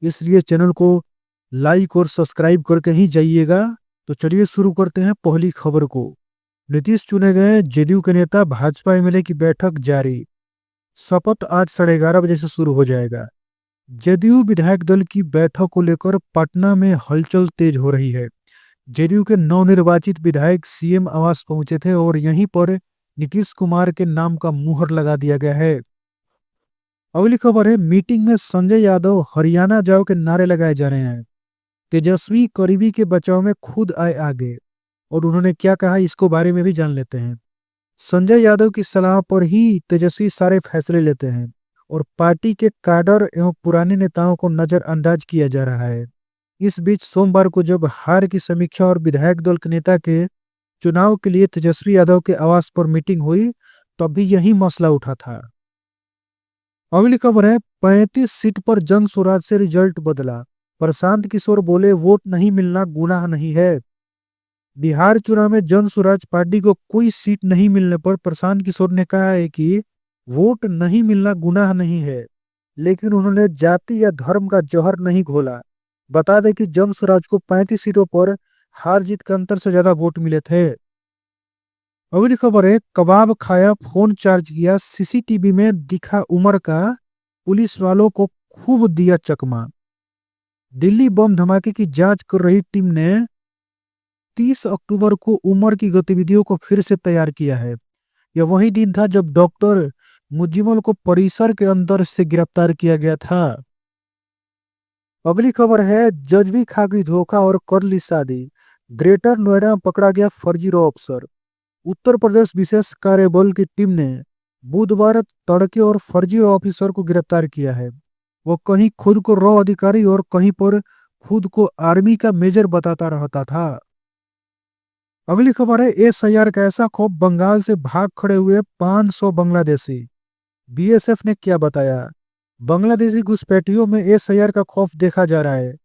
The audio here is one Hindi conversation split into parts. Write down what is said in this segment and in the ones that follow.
इसलिए चैनल को लाइक और सब्सक्राइब करके ही जाइएगा। तो चलिए शुरू करते हैं पहली खबर को। नीतीश चुने गए जेडीयू के नेता, भाजपा एमएलए की बैठक जारी। शपथ आज 11:30 बजे से शुरू हो जाएगा। जेडीयू विधायक दल की बैठक को लेकर पटना में हलचल तेज हो रही है। जेडीयू के नवनिर्वाचित विधायक सीएम आवास पहुंचे थे और यहीं पर नीतीश कुमार के नाम का मुहर लगा दिया गया है। अगली खबर है, मीटिंग में संजय यादव हरियाणा जाओ के नारे लगाए जा रहे हैं। तेजस्वी करीबी के बचाव में खुद आए आगे और उन्होंने क्या कहा, इसको बारे में भी जान लेते हैं। संजय यादव की सलाह पर ही तेजस्वी सारे फैसले लेते हैं और पार्टी के कैडर एवं पुराने नेताओं को नजरअंदाज किया जा रहा है। इस बीच सोमवार को जब हार की समीक्षा और विधायक दल के नेता के चुनाव के लिए तेजस्वी यादव के आवास पर मीटिंग हुई, तब भी यही मसला उठा था। अगली खबर है, 35 सीट पर जन स्वराज से रिजल्ट बदला। प्रशांत किशोर बोले वोट नहीं मिलना गुनाह नहीं है। बिहार चुनाव में जन स्वराज पार्टी को कोई सीट नहीं मिलने पर प्रशांत किशोर ने कहा है कि वोट नहीं मिलना गुनाह नहीं है, लेकिन उन्होंने जाति या धर्म का जहर नहीं घोला। बता दें कि जन स्वराज को 35 सीटों पर हार जीत के अंतर से ज्यादा वोट मिले थे। अगली खबर है, कबाब खाया फोन चार्ज किया, सीसीटीवी में दिखा उमर का, पुलिस वालों को खूब दिया चकमा। दिल्ली बम धमाके की जांच कर रही टीम ने 30 अक्टूबर को उमर की गतिविधियों को फिर से तैयार किया है। यह वही दिन था जब डॉक्टर मुजिमल को परिसर के अंदर से गिरफ्तार किया गया था। अगली खबर है, जज भी खा गई धोखा और कर ली शादी। ग्रेटर नोएडा में पकड़ा गया फर्जी रॉ अफसर। उत्तर प्रदेश विशेष कार्य बल की टीम ने बुधवार तड़के और फर्जी रॉ ऑफिसर को गिरफ्तार किया है। वो कहीं खुद को रॉ अधिकारी और कहीं पर खुद को आर्मी का मेजर बताता रहता था। अगली खबर है, एसआईआर का ऐसा खौफ, बंगाल से भाग खड़े हुए 500 बांग्लादेशी। बीएसएफ ने क्या बताया, बांग्लादेशी घुसपैठियों में एसआईआर का खौफ देखा जा रहा है।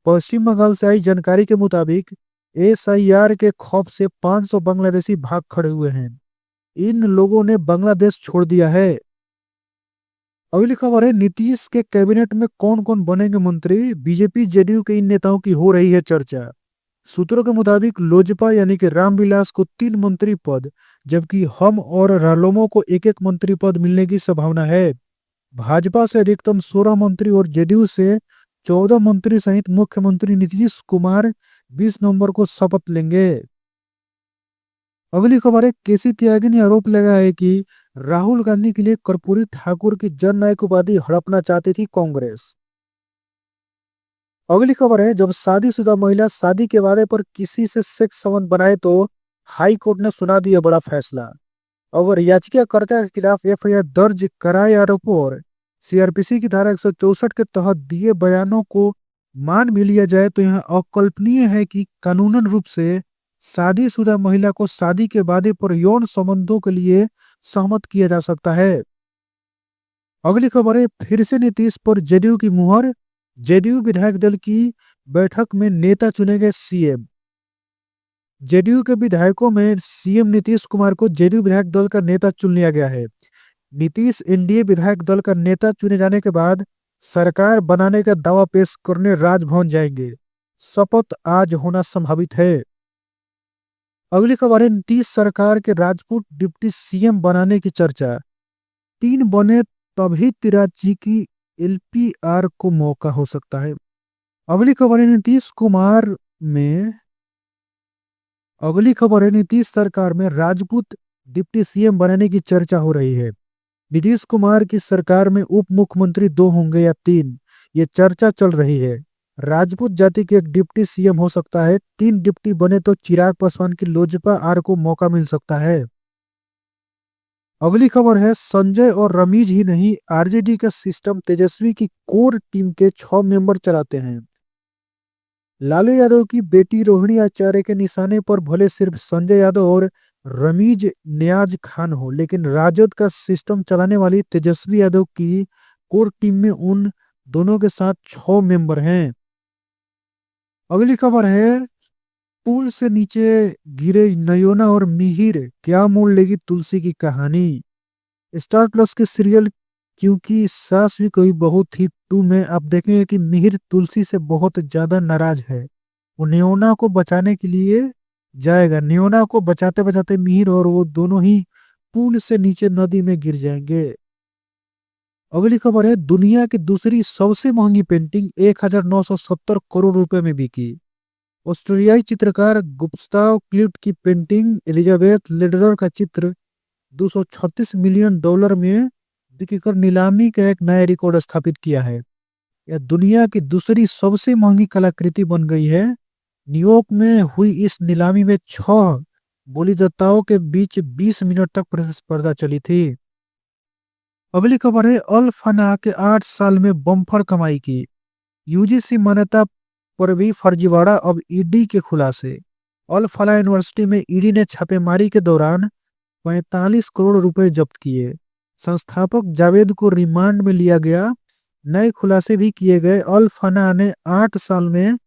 पश्चिम बंगाल से आई जानकारी के मुताबिक एसआईआर के खौफ से 500 बांग्लादेशी भाग खड़े हुए हैं। इन लोगों ने बांग्लादेश छोड़ दिया है। अगली खबर है, नीतीश के कैबिनेट में कौन कौन बनेंगे मंत्री। बीजेपी जेडीयू के इन नेताओं की हो रही है चर्चा। सूत्रों के मुताबिक लोजपा यानी कि रामविलास को 3 मंत्री पद, जबकि हम और रालोमो को एक एक मंत्री पद मिलने की संभावना है। भाजपा से अधिकतम 16 मंत्री और जेडीयू से 14 मंत्री सहित मुख्यमंत्री नीतीश कुमार 20 नवंबर को शपथ लेंगे। अगली खबर है, केसी त्यागी ने आरोप लगाया है कि राहुल गांधी के लिए कर्पूरी ठाकुर की जननायक उपाधि हड़पना चाहती थी कांग्रेस। अगली खबर है, जब शादीशुदा महिला शादी के वादे पर किसी से सेक्स संबंध बनाए तो हाई कोर्ट ने सुना दिया बड़ा फैसला। अगर याचिकाकर्ता के खिलाफ एफआईआर दर्ज कराए आरोपों और सीआरपीसी की धारा 164 के तहत दिए बयानों को मान भी लिया जाए तो यह अकल्पनीय है कि कानूनन रूप से शादीशुदा महिला को शादी के वादे पर यौन संबंधों के लिए सहमत किया जा सकता है। अगली खबर है, फिर से नीतीश पर जेडीयू की मुहर। जेडीयू विधायक दल की बैठक में नेता चुने गए सीएम। जेडीयू के विधायकों में सीएम नीतीश कुमार को जेडीयू विधायक दल का नेता चुन लिया गया है। नीतीश एनडीए विधायक दल का नेता चुने जाने के बाद सरकार बनाने का दावा पेश करने राजभवन जाएंगे। शपथ आज होना संभावित है। अगली खबर है, नीतीश सरकार के राजपूत डिप्टी सीएम बनाने की चर्चा। 3 बने तभी तिराची की एलपीआर को मौका हो सकता है। अगली खबर है, नीतीश सरकार में राजपूत डिप्टी सीएम बनाने की चर्चा हो रही है। नीतीश कुमार की सरकार में उप मुख्यमंत्री 2 होंगे या 3, ये चर्चा चल रही है। राजपूत जाति के एक डिप्टी सीएम हो सकता है। 3 डिप्टी बने तो चिराग पासवान की लोजपा आर को मौका मिल सकता है। अगली खबर है, संजय और रमीज ही नहीं, आरजेडी का सिस्टम तेजस्वी की कोर टीम के 6 मेंबर चलाते हैं। लालू यादव की बेटी रोहिणी आचार्य के निशाने पर भले सिर्फ संजय यादव और रमीज नियाज खान हो, लेकिन राजद का सिस्टम चलाने वाली तेजस्वी यादव की कोर टीम में उन दोनों के साथ 6 मेंबर हैं। अगली खबर है, पुल से नीचे गिरे नयोना और मिहिर, क्या मोड़ लेगी तुलसी की कहानी। स्टार प्लस के सीरियल क्योंकि सास भी कोई बहू थी 2 में आप देखेंगे कि मिहिर तुलसी से बहुत ज्यादा नाराज है। वो नियोना को बचाने के लिए जाएगा। नियोना को बचाते बचाते मिहिर और वो दोनों ही पुल से नीचे नदी में गिर जाएंगे। अगली खबर है, दुनिया की दूसरी सबसे महंगी पेंटिंग 1970 करोड़ रुपए में बिकी। ऑस्ट्रेलियाई चित्रकार गुस्ताव क्लिफ्ट की पेंटिंग एलिजाबेथ लेडरर का चित्र 236 मिलियन डॉलर में बिककर नीलामी का एक नया रिकॉर्ड स्थापित किया है। यह दुनिया की दूसरी सबसे महंगी कलाकृति बन गई है। न्यूयॉर्क में हुई इस नीलामी में 6 बोलीदाताओं के बीच 20 मिनट तक प्रतिस्पर्धा चली थी। अगली खबर है, अल फना के 8 साल में बम्पर कमाई की। यूजीसी मान्यता पर भी फर्जीवाड़ा, अब ईडी के खुलासे। अल फला यूनिवर्सिटी में ईडी ने छापेमारी के दौरान 45 करोड़ रुपए जब्त किए। संस्थापक जावेद को रिमांड में लिया गया। नए खुलासे भी किए गए। अल फना ने 8 साल में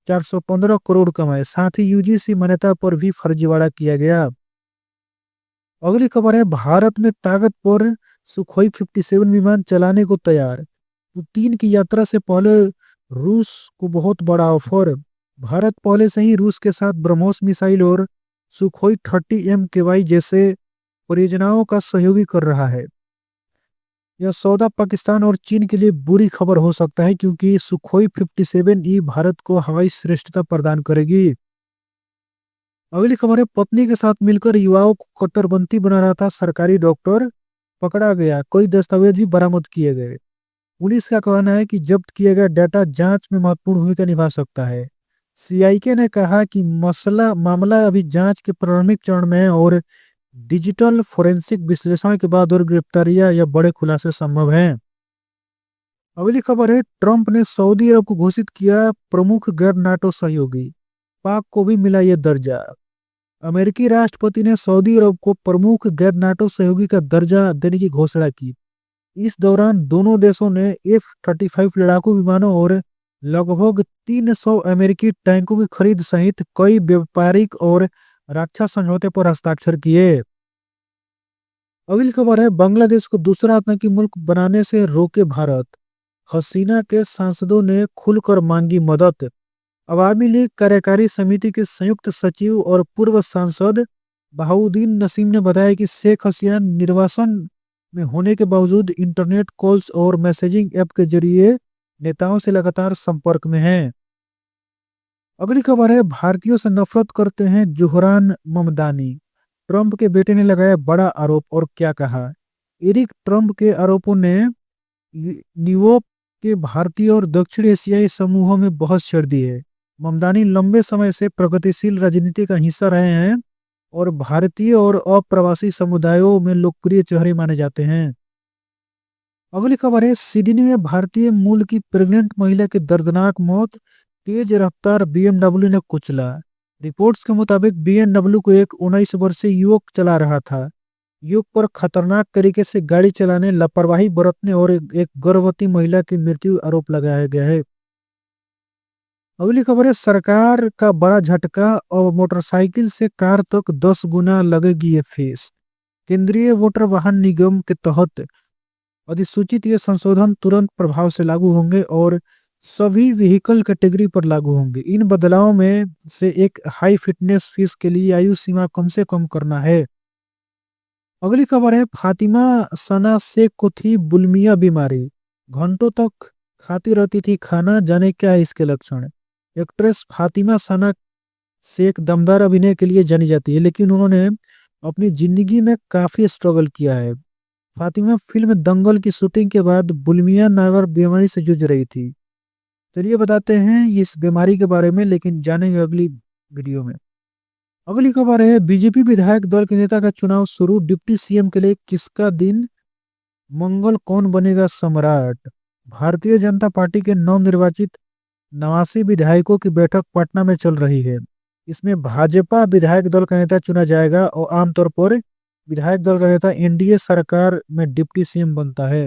415 करोड़ कमाए। साथ ही यूजीसी मान्यता पर भी फर्जीवाड़ा किया गया। अगली खबर है, भारत में ताकत पर सुखोई 57 विमान चलाने को तैयार। पुतिन की यात्रा से पहले रूस को बहुत बड़ा ऑफर। भारत पहले से ही रूस के साथ ब्रह्मोस मिसाइल और सुखोई 30 MKY जैसे परियोजनाओं का सहयोगी कर रहा है। यह सौदा पाकिस्तान और चीन के लिए बुरी खबर हो सकता है, क्योंकि सुखोई 57E भारत को हवाई श्रेष्ठता प्रदान करेगी। अगली खबर है, पत्नी के साथ मिलकर युवाओं को कट्टरपंथी बना रहा था सरकारी डॉक्टर, पकड़ा गया। कई दस्तावेज भी बरामद किए गए। पुलिस का कहना है कि जब्त किया गया डाटा जांच में महत्वपूर्ण भूमिका निभा सकता है। सीआईके ने कहा कि मामला अभी जांच के प्रारंभिक चरण में है और डिजिटल फोरेंसिक विश्लेषण के बाद और गिरफ्तारियां या बड़े खुलासे संभव हैं। अगली खबर है, ट्रंप ने सऊदी अरब को घोषित किया प्रमुख गैर नाटो सहयोगी। पाक को भी मिला यह दर्जा। अमेरिकी राष्ट्रपति ने सऊदी अरब को प्रमुख गैर नाटो सहयोगी का दर्जा देने की घोषणा की। इस दौरान दोनों देशों ने F-35 लड़ाकू विमानों और लगभग 300 अमेरिकी टैंकों की खरीद सहित कई व्यापारिक और रक्षा समझौते पर हस्ताक्षर किए। अगली खबर है, बांग्लादेश को दूसरा आतंकी मुल्क बनाने से रोके भारत। हसीना के सांसदों ने खुलकर मांगी मदद। अवामी लीग कार्यकारी समिति के संयुक्त सचिव और पूर्व सांसद बहाउद्दीन नसीम ने बताया कि शेख हसीना निर्वासन में होने के बावजूद इंटरनेट कॉल्स और मैसेजिंग ऐप के जरिए नेताओं से लगातार संपर्क में हैं। अगली खबर है, भारतीयों से नफरत करते हैं जोहरान ममदानी। ट्रंप के बेटे ने लगाया बड़ा आरोप और क्या कहा। एरिक ट्रंप के आरोपों ने न्यूयॉर्क के भारतीय और दक्षिण एशियाई समूहों में बहस छेड़ दी है। ममदानी लंबे समय से प्रगतिशील राजनीति का हिस्सा रहे हैं और भारतीय और अप्रवासी समुदायों में लोकप्रिय चेहरे माने जाते हैं। अगली खबर है, सिडनी में भारतीय मूल की प्रेग्नेंट महिला की दर्दनाक मौत। तेज रफ्तार बीएमडब्ल्यू ने कुचला। रिपोर्ट्स के मुताबिक बीएमडब्ल्यू को एक 19 वर्षीय युवक चला रहा था। युवक पर खतरनाक तरीके से गाड़ी चलाने, लापरवाही बरतने और एक गर्भवती महिला की मृत्यु आरोप लगाया गया है। अगली खबर है, सरकार का बड़ा झटका और मोटरसाइकिल से कार तक 10 गुना लगेगी ये फीस। केंद्रीय मोटर वाहन निगम के तहत अधिसूचित ये संशोधन तुरंत प्रभाव से लागू होंगे और सभी व्हीकल कैटेगरी पर लागू होंगे। इन बदलावों में से एक हाई फिटनेस फीस के लिए आयु सीमा कम से कम करना है। अगली खबर है, फातिमा सना शेख को थी बुलिमिया बीमारी। घंटों तक खाती रहती थी खाना, जाने क्या है इसके लक्षण। एक्ट्रेस फातिमा सना शेख दमदार अभिनय के लिए जानी जाती है, लेकिन उन्होंने अपनी जिंदगी में काफी स्ट्रगल किया है। फातिमा फिल्म दंगल की शूटिंग के बाद बुलिमिया नामक बीमारी से जूझ रही थी। चलिए बताते हैं इस बीमारी के बारे में, लेकिन जानेंगे अगली वीडियो में। अगली खबर है, बीजेपी विधायक दल के नेता का चुनाव शुरू। डिप्टी सीएम के लिए किसका दिन मंगल, कौन बनेगा सम्राट। भारतीय जनता पार्टी के नवनिर्वाचित 89 विधायकों की बैठक पटना में चल रही है। इसमें भाजपा विधायक दल का नेता चुना जाएगा और आमतौर पर विधायक दल का नेता एनडीए सरकार में डिप्टी सीएम बनता है।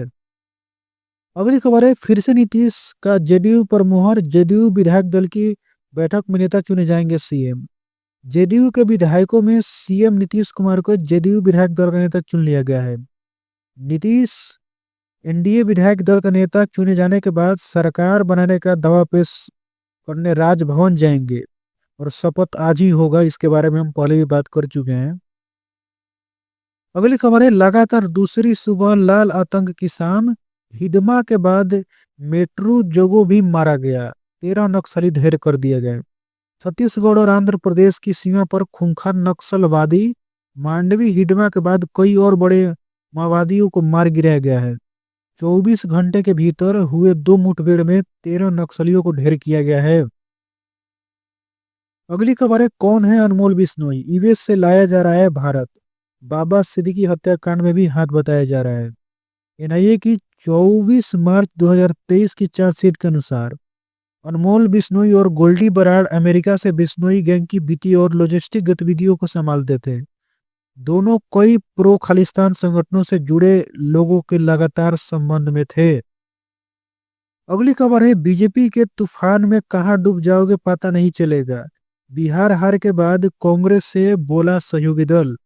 अगली खबर है, फिर से नीतीश का जेडीयू पर मुहर। जेडीयू विधायक दल की बैठक में नेता चुने जाएंगे सीएम। जेडीयू के विधायकों में सीएम नीतीश कुमार को जेडीयू विधायक दल का नेता चुन लिया गया है। नीतीश एनडीए विधायक दल का नेता चुने जाने के बाद सरकार बनाने का दावा पेश करने राजभवन जाएंगे और शपथ आज ही होगा। इसके बारे में हम पहले भी बात कर चुके हैं। अगली खबर है, लगातार दूसरी सुबह लाल आतंक की शाम, हिडमा के बाद मेट्रो जोगो भी मारा गया, 13 नक्सली ढेर कर दिए गए। छत्तीसगढ़ और आंध्र प्रदेश की सीमा पर खूंखार नक्सलवादी मांडवी हिडमा के बाद कई और बड़े माओवादियों को मार गिराया गया है। 24 घंटे के भीतर हुए 2 मुठभेड़ में 13 नक्सलियों को ढेर किया गया है। अगली खबर है, कौन है अनमोल बिश्नोई, यूएस से लाया जा रहा है भारत। बाबा सिद्दीकी हत्याकांड में भी हाथ बताया जा रहा है। एनआईए की 24 मार्च 2023 की चार्जशीट के अनुसार अनमोल बिश्नोई और गोल्डी बराड़ अमेरिका से बिश्नोई गैंग की वित्तीय और लॉजिस्टिक गतिविधियों को संभालते थे। दोनों कई प्रो खालिस्तान संगठनों से जुड़े लोगों के लगातार संबंध में थे। अगली खबर है, बीजेपी के तूफान में कहां डूब जाओगे पता नहीं चलेगा, बिहार हार के बाद कांग्रेस से बोला सहयोगी दल।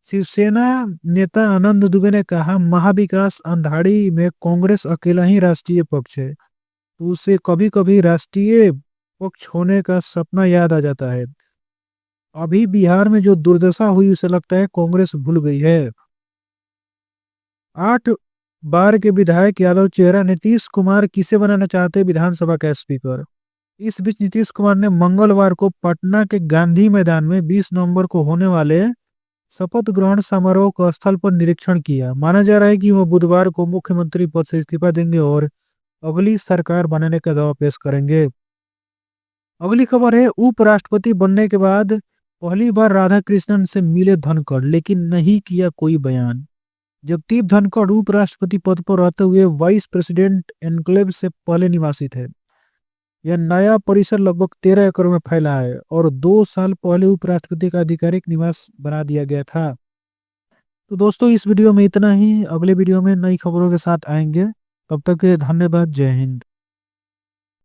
शिवसेना नेता आनंद दुबे ने कहा, महाविकास अंधाड़ी में कांग्रेस अकेला ही राष्ट्रीय पक्ष है, तो उसे कभी कभी राष्ट्रीय पक्ष होने का सपना याद आ जाता है। अभी बिहार में जो दुर्दशा हुई उसे लगता है कांग्रेस भूल गई है। 8 बार के विधायक यादव चेहरा नीतीश कुमार किसे बनाना चाहते विधानसभा का स्पीकर। इस बीच नीतीश कुमार ने मंगलवार को पटना के गांधी मैदान में 20 नवंबर को होने वाले शपथ ग्रहण समारोह को स्थल पर निरीक्षण किया। माना जा रहा है कि वो बुधवार को मुख्यमंत्री पद से इस्तीफा देंगे और अगली सरकार बनाने का दावा पेश करेंगे। अगली खबर है, उपराष्ट्रपति बनने के बाद पहली बार राधा कृष्णन से मिले धनखड़, लेकिन नहीं किया कोई बयान। जगदीप धनखड़ उपराष्ट्रपति पद पर रहते हुए वाइस प्रेसिडेंट एनक्लेव से पहले निवासी थे। यह नया परिसर लगभग 13 एकड़ में फैला है और 2 साल पहले उपराष्ट्रपति का आधिकारिक निवास बना दिया गया था। तो दोस्तों, इस वीडियो में इतना ही। अगले वीडियो में नई खबरों के साथ आएंगे। तब तक के लिए धन्यवाद। जय हिंद।